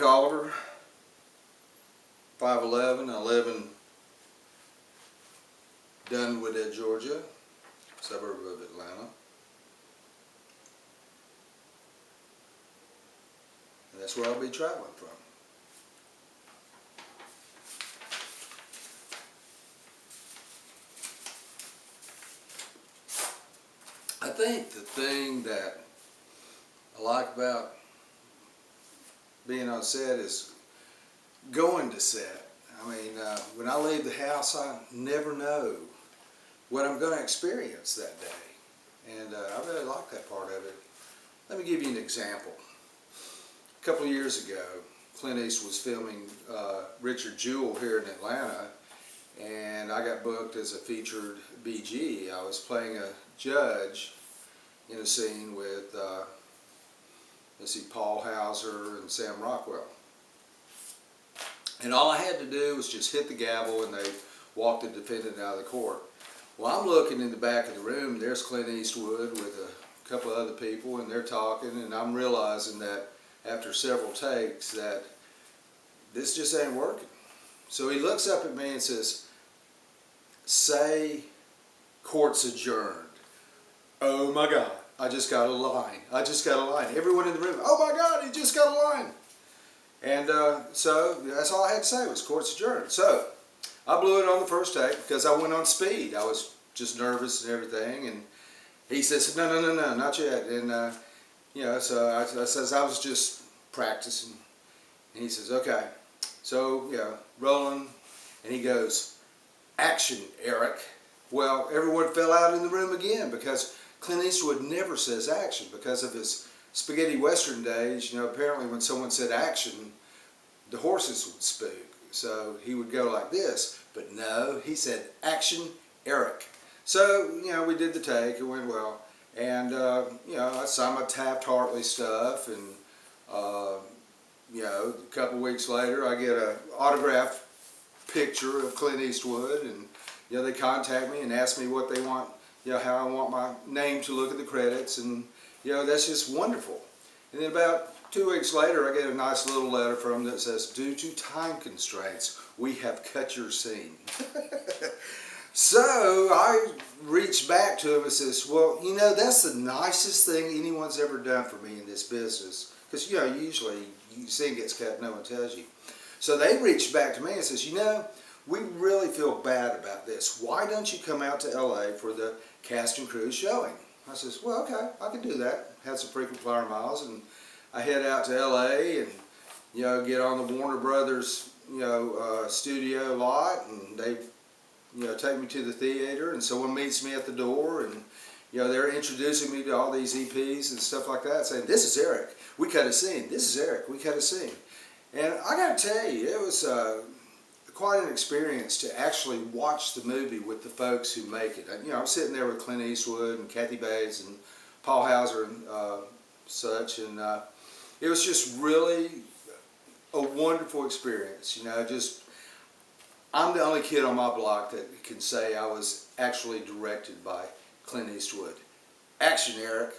Oliver, 5'11". I live in Dunwood, Georgia, suburb of Atlanta. And that's where I'll be traveling from. I think the thing that I like about being on set is going to set. I mean, when I leave the house, I never know what I'm going to experience that day. And I really like that part of it. Let me give you an example. A couple of years ago, Clint Eastwood was filming Richard Jewell here in Atlanta, and I got booked as a featured BG. I was playing a judge in a scene with, let's see, Paul Hauser and Sam Rockwell. And all I had to do was just hit the gavel and they walked the defendant out of the court. Well, I'm looking in the back of the room, and there's Clint Eastwood with a couple of other people, and they're talking, and I'm realizing that after several takes that this just ain't working. So he looks up at me and says, "Say court's adjourned." Oh my God, I just got a line. I just got a line. Everyone in the room, oh my God, he just got a line. And so that's all I had to say was court's adjourned. So I blew it on the first take because I went on speed. I was just nervous and everything. And he says, no, not yet. And you know, so I says I was just practicing. And he says, okay. So rolling. And he goes, "Action, Eric." Well, everyone fell out in the room again because Clint Eastwood never says action because of his spaghetti western days. You know, apparently when someone said action, the horses would spook. So he would go like this, but no, he said, "Action, Eric." So, you know, we did the take, it went well. And, you know, I saw my Taft-Hartley stuff, and, you know, a couple weeks later I get an autographed picture of Clint Eastwood, and, you know, they contact me and ask me what they want, you know, how I want my name to look at the credits, and, you know, that's just wonderful. And then about 2 weeks later, I get a nice little letter from them that says, "Due to time constraints, we have cut your scene." So I reached back to him and says, "Well, you know, that's the nicest thing anyone's ever done for me in this business." Because, you know, usually your scene gets cut, no one tells you. So they reached back to me and says, "You know, we really feel bad about this. Why don't you come out to LA for the cast and crew showing?" I says, "Well, okay, I can do that." Had some frequent flyer miles, and I head out to LA and, you know, get on the Warner Brothers, you know, studio lot, and they, you know, take me to the theater, and someone meets me at the door, and, you know, they're introducing me to all these EPs and stuff like that, saying, "This is Eric. We cut a scene. This is Eric. We cut a scene." And I got to tell you, it was quite an experience to actually watch the movie with the folks who make it. You know, I'm sitting there with Clint Eastwood and Kathy Bates and Paul Hauser and such, and it was just really a wonderful experience. You know, just, I'm the only kid on my block that can say I was actually directed by Clint Eastwood. Action, Eric.